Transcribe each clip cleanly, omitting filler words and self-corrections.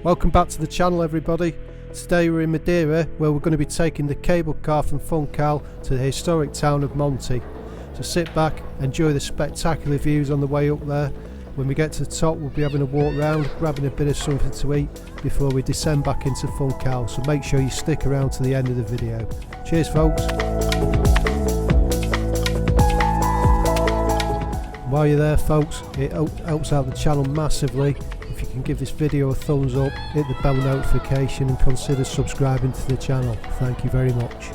Welcome back to the channel, everybody. Today we're in Madeira, where we're going to be taking the cable car from Funchal to the historic town of Monte. So sit back, enjoy the spectacular views on the way up there. When we get to the top, we'll be having a walk round, grabbing a bit of something to eat before we descend back into Funchal. So make sure you stick around to the end of the video. Cheers, folks. While you're there, folks, it helps out the channel massively if you can give this video a thumbs up, hit the bell notification and consider subscribing to the channel. Thank you very much.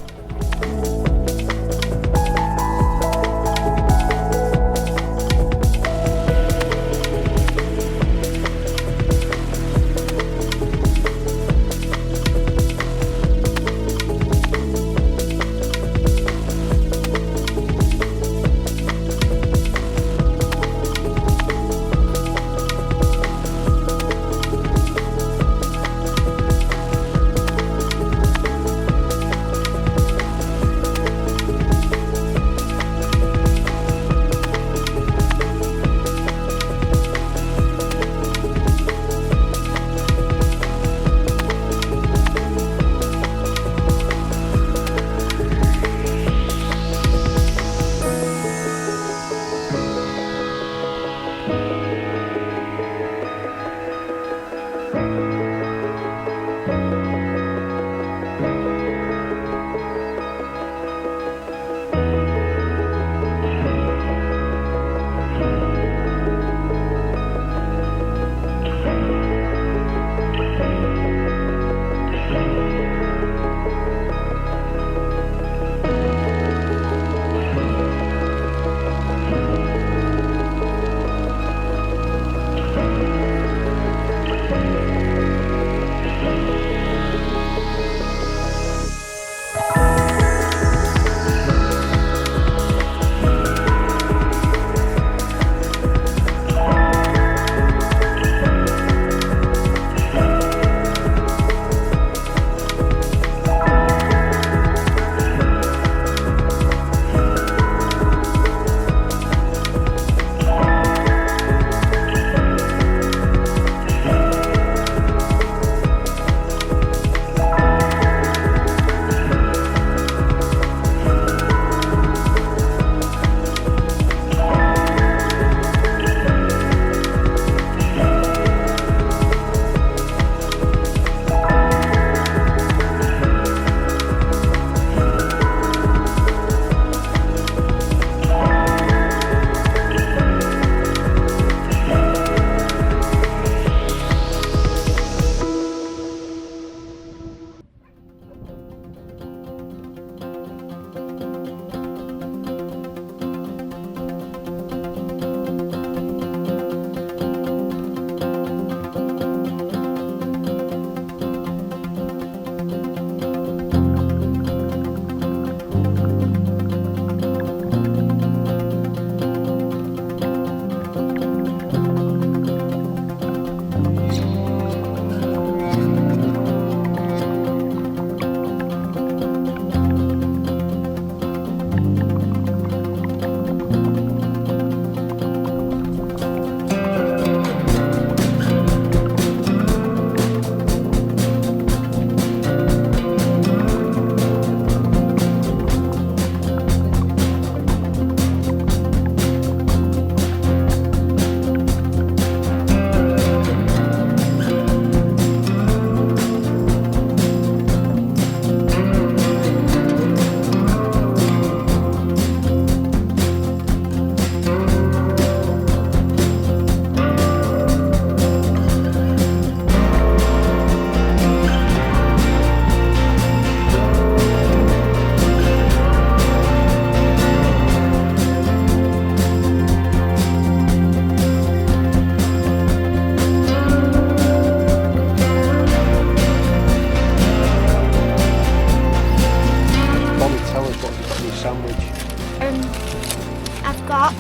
I've got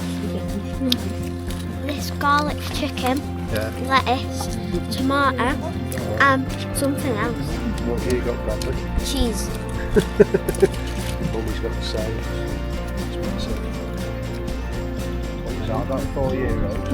this garlic chicken, lettuce, tomato, and something else. What have you got, Bradley? Cheese. Mummy's got the same. What was that, about 4 years old?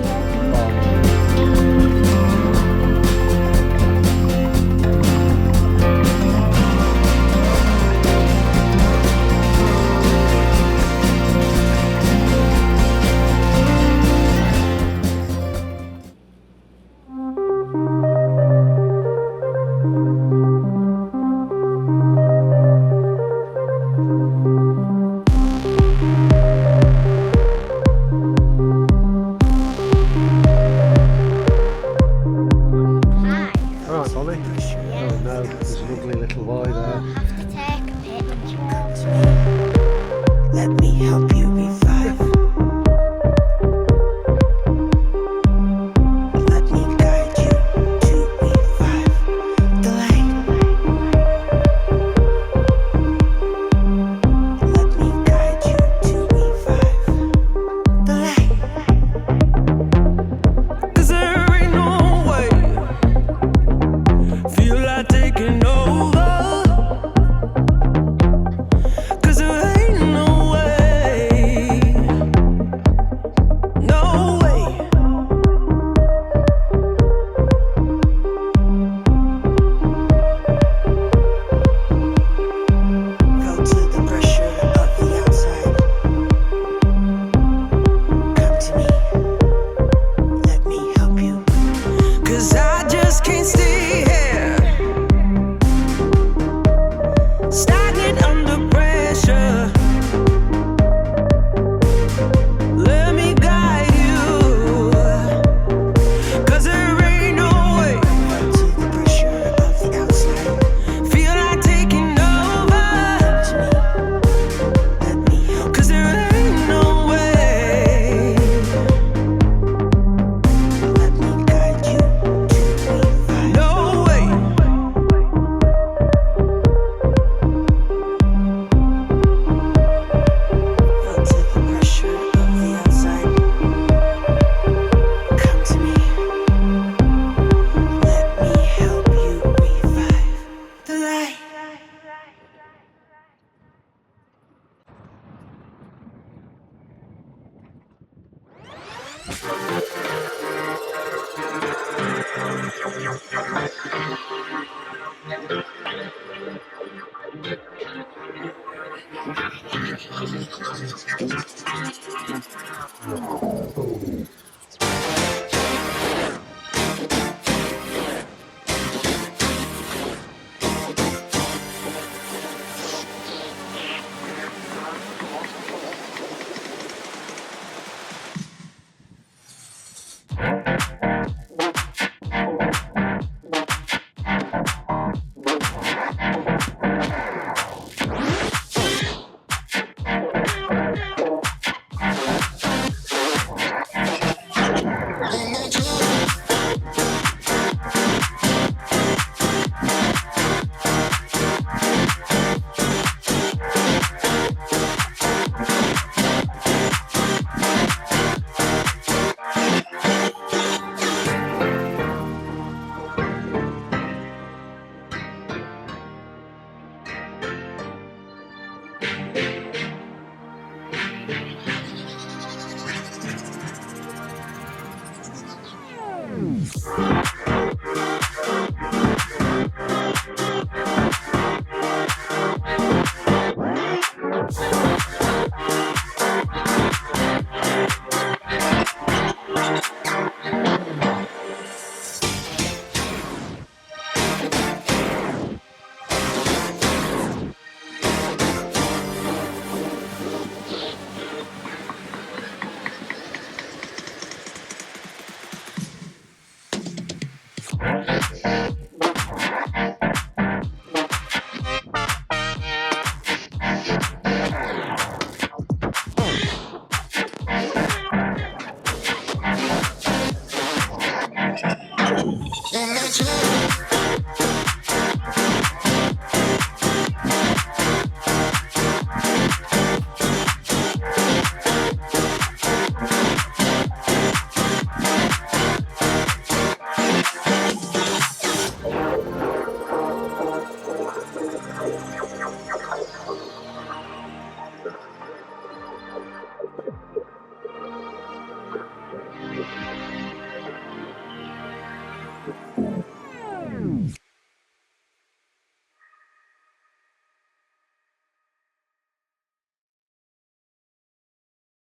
lie there. I'll have to take a picture. Let me help you revive. Let me guide you to revive the light. Let me guide you to revive the light. 'Cause there ain't no way. Feel like taking over. 'Cause there ain't no way. No way. Felt to the pressure of the outside. Come to me. Let me help you. 'Cause I just can't stay here. Stagnant under pressure. Let me guide you. 'Cause there ain't no way. To the pressure of the outside. Feel like taking over. To me. Let me help. 'Cause there ain't no way. Let me guide you to revive. No way. Felt to the pressure of the outside. Come to me. Let me help you revive the light. Let's go.